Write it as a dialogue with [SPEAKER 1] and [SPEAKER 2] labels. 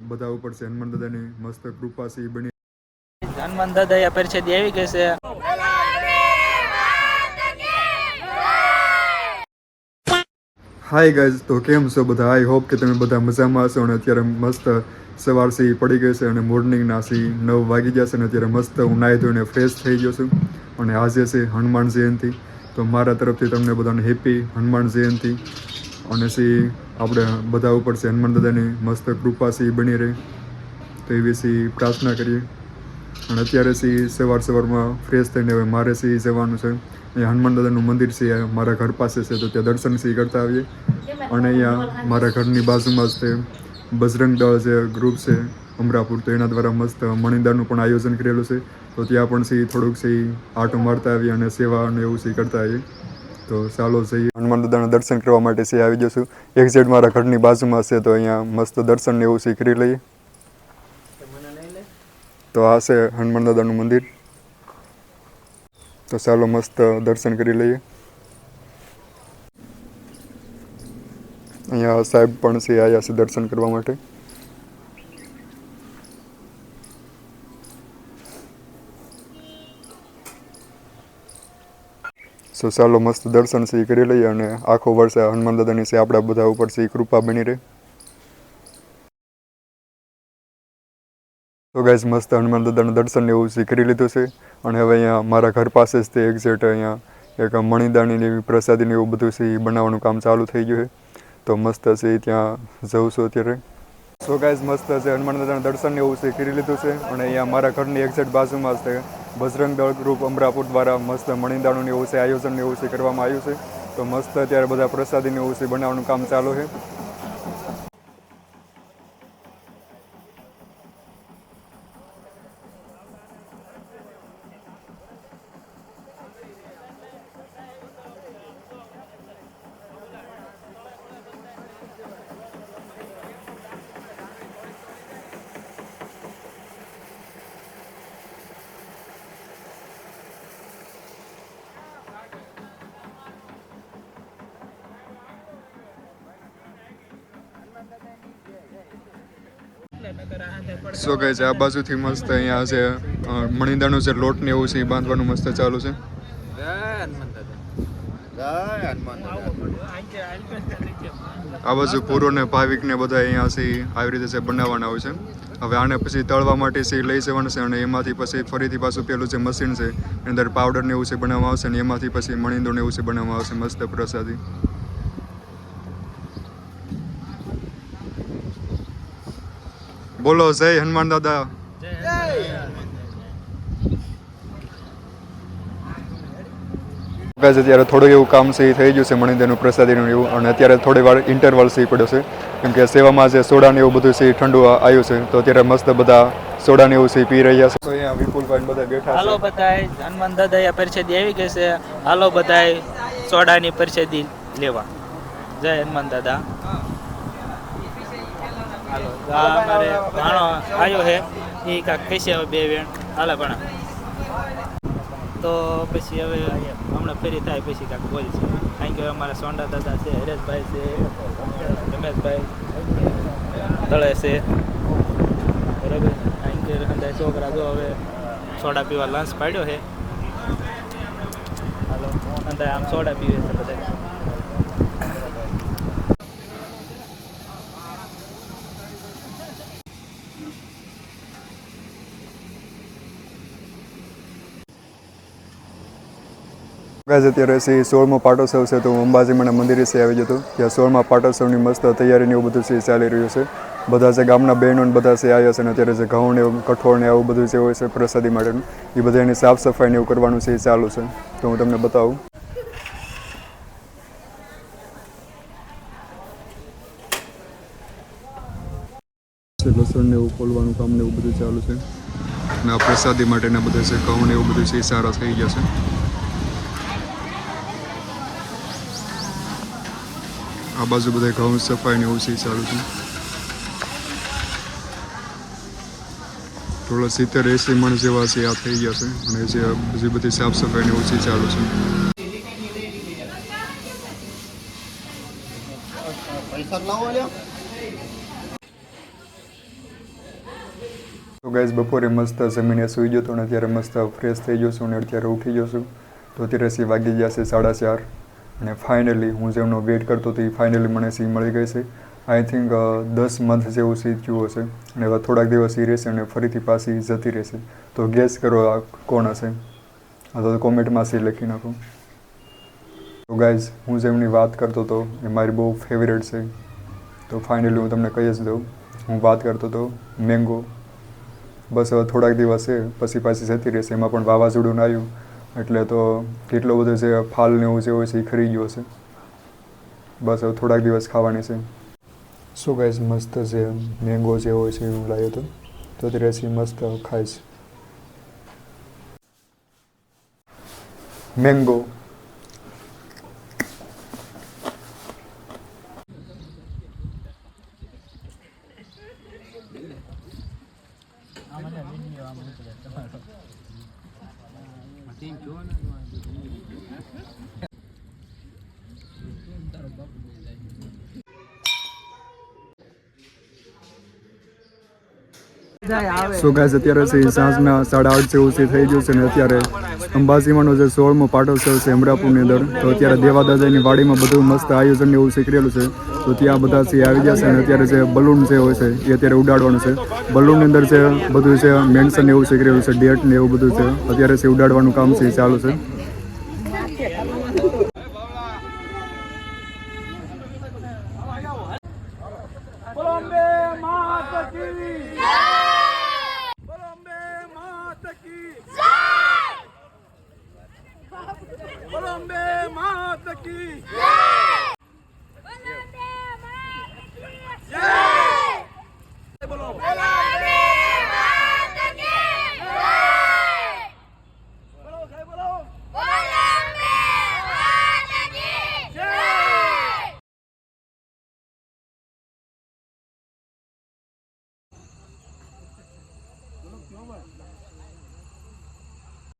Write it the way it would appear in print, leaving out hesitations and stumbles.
[SPEAKER 1] બધા ઉપર છે હનુમાન દાદાની મસ્ત કૃપા છે બની.
[SPEAKER 2] હનુમાન દાદા પરિષદ આવી ગઈ છે.
[SPEAKER 1] હાય ગાઈઝ, તો કેમ છો બધા? આઈ હોપ કે તમે બધા મજામાં હશો. અને અત્યારે મસ્ત સવાર સી પડી ગઈ છે અને મોર્નિંગના સી 9 વાગી જશે અને અત્યારે મસ્ત હું નાહી ધોઈને ફ્રેશ થઈ ગયો છું. અને આજે છે હનુમાન જયંતિ, તો મારા તરફથી તમને બધાને હેપી હનુમાન જયંતિ. અને સી આપણે બધા ઉપર છે હનુમાન દાદાની મસ્ત કૃપા સી બની રહે, તો એવી સી પ્રાર્થના કરીએ. અને અત્યારે સી સવારમાં ફ્રેશ થઈને હવે મારે સી જવાનું છે. અહીંયા હનુમાન દાદાનું મંદિર છે, મારા ઘર પાસે છે, તો ત્યાં દર્શન સી કરતા આવીએ. અને અહીંયા મારા ઘરની બાજુમાં જ તે બજરંગ દળ જે ગ્રુપ છે અમરાપુર, તો એના દ્વારા મસ્ત મણિદાનનું પણ આયોજન કરેલું છે. તો ત્યાં પણ સી થોડુંક સી આટો મારતા આવીએ અને સેવા અને એવું સી કરતા આવીએ. તો ચાલો જઈએ હનુમાન દાદાના દર્શન કરવા માટે સી આવી જશું. એક્ઝેક્ટ મારા ઘરની બાજુમાં છે, તો અહીંયા મસ્ત દર્શન ને એવું સી કરી લઈએ. તો આ છે હનુમાન દાદાનું મંદિર, તો ચાલો મસ્ત દર્શન કરી લઈએ. અહીંયા સાહેબ પણ છે આવ્યા છે દર્શન કરવા માટે. સો ચાલો મસ્ત દર્શન સી કરી લઈએ અને આખો વર્ષ હનુમાન દાદાની છે આપણા બધા ઉપર સી કૃપા બની રહે. તો ગાઈઝ મસ્ત હનુમાન દાદાનું દર્શન એવું સી કરી લીધું છે. અને હવે અહીંયા મારા ઘર પાસે જ તે એક્ઝેક્ટ અહીંયા એક મણિદાનીની એવી પ્રસાદીને એવું બધું સી બનાવવાનું કામ ચાલુ થઈ ગયું છે. તો મસ્ત છે ત્યાં જઉં છું અત્યારે. સો ગાઈઝ મસ્ત છે હનુમાન દાદાના દર્શન એવું છે કરી લીધું છે. અને અહીંયા મારા ઘરની એક્ઝેક્ટ બાજુમાં છે બજરંગ દળ ગ્રુપ અમરાપુર દ્વારા મસ્ત મણિદાનનું એવું છે આયોજન એવું છે કરવામાં આવ્યું છે. તો મસ્ત અત્યારે બધા પ્રસાદીને એવું છે બનાવવાનું કામ ચાલુ છે. સો ગાઈઝ આ બાજુથી મસ્ત અહીંયા છે મણિદાનું જે લોટ ને એવું છે એ બાંધવાનું મસ્ત ચાલુ છે. આ બાજુ પૂરો ને ભાવિક ને બધા અહીંયા છે આવી રીતે છે બનાવવાના હોય છે. હવે આને પછી તળવા માટે છે લઈ જવાનું છે અને એમાંથી પછી ફરીથી પાછું પેલું જે મશીન છે એની અંદર પાવડર ને એવું છે બનાવવામાં આવશે અને એમાંથી પછી મણિદો ને એવું છે બનાવવામાં આવશે મસ્ત પ્રસાદી. બોલો જય હનુમાન દાદા. અત્યારે થોડું એવું કામ છે થઈ ગયું છે મણિદાનનું પ્રસાદીનું એવું. અને અત્યારે થોડી વાર ઇન્ટરવલ સી પડ્યો છે કેમ કે સેવામાં જે સોડા ને એવું બધું છે ઠંડુ આવ્યું છે. તો અત્યારે મસ્ત બધા સોડા ને એવું છે પી રહ્યા છે. તો અહીંયા વિપુલભાઈ બધા બેઠા છે.
[SPEAKER 2] હાલો બધાય હનુમાન દાદા પરિષદ આવી ગઈ છે. હાલો બધાય સોડાની પરિષદી લેવા. જય હનુમાન દાદા. હાલો અમારે ભાણો આવ્યો છે એ કાંક કહેશે હવે બે વેણ હાલે પણ. તો પછી હવે હમણાં ફેરી થાય પછી કાંક બોલશે. કારણ કે અમારા સોંડા દાદા છે, હરેશભાઈ છે, રમેશભાઈ તળે છે બરાબર. કારણ કે બધા છોકરા જો હવે સોડા પીવા લંચ પાડ્યો છે. હાલો અંદર આમ સોડા પીવે છે બધા.
[SPEAKER 1] ગાઈઝ અત્યારે છે 16મો પાટોત્સવ છે, તો અંબાજીમાંના મંદિરે છે આવી જતો. ત્યાં 16મા પાટોત્સવની મસ્ત તૈયારી ને એવું બધું છે ચાલી રહ્યું છે. બધા છે ગામના બહેનો બધા છે આવ્યા છે. અને અત્યારે જે ઘઉં ને કઠોળ ને આવું બધું જે હોય છે પ્રસાદી માટેનું એ બધા એની સાફ સફાઈ ને એવું કરવાનું છે એ ચાલુ છે. તો હું તમને બતાવું. લસણ ને એવું ખોલવાનું કામ ને એવું બધું ચાલુ છે. અને આ પ્રસાદી માટેના બધા છે ઘઉં ને એવું બધું છે એ સારા થઈ જશે. આ બાજુ બધા ઘઉં સફાઈ ને એવું છે ચાલુ છે. થોડા 70-80 મણ જેવા છે આ થઈ ગયા છે. અને જે બીજી બધી સાફ સફાઈ ને એવું છે ચાલુ છે. તો ગાઈઝ બપોરે મસ્ત જમીને સૂઈ ગયો હતો અને અત્યારે મસ્ત ફ્રેશ થઈ ગયો છું અને અત્યારે ઉઠી ગયો છું. તો અત્યારે સી વાગી ગયા છે 4:30 અને ફાઇનલી હું જેમનો વેઇટ કરતો હતો એ ફાઇનલી મને સી મળી ગઈ છે. આઈ થિંક 10 મંથ જેવું સી થયું હશે અને હવે થોડાક દિવસ એ રહેશે અને ફરીથી પાછી જતી રહેશે. તો ગેસ કરો આ કોણ હશે, અથવા તો કોમેન્ટમાં સી લખી નાખો. તો ગાઈઝ હું જેમની વાત કરતો હતો એ મારી બહુ ફેવરેટ છે. તો ફાઇનલી હું તમને કહી જ દઉં, હું વાત કરતો હતો મેંગો. બસ હવે થોડાક દિવસ છે પછી પાછી જતી રહેશે. એમાં પણ વાવાઝોડું આવ્યું એટલે તો કેટલો બધો જે ફાલ ને એવું જે હોય છે એ ખરી ગયો છે. બસ હવે થોડાક દિવસ ખાવાની છે. સો ગાઈઝ મસ્ત જે મેંગો જે હોય છે હું લાવ્યો હતો, તો તે રેસી મસ્ત ખાઈશ. મેંગો સો ગાઈઝ અત્યારે છે સાંજના 8:30 જેવું છે થઈ ગયું છે અને અત્યારે અંબાજીમાંનો જે 16મો પાટોત્સવ છે અમરાપુરની અંદર, તો અત્યારે દેવાદાદાની વાડીમાં બધું મસ્ત આયોજન એવું શીખરેલું છે. તો ત્યાં બધા છે આવી ગયા છે અને અત્યારે જે બલૂન જે હોય છે એ અત્યારે ઉડાડવાનું છે. બલૂનની અંદર જે બધું છે મેન્શન એવું શીખરેલું છે, ડેટ ને એવું બધું છે. અત્યારે છે ઉડાડવાનું કામ છે ચાલુ છે.
[SPEAKER 3] Colombe Mata ki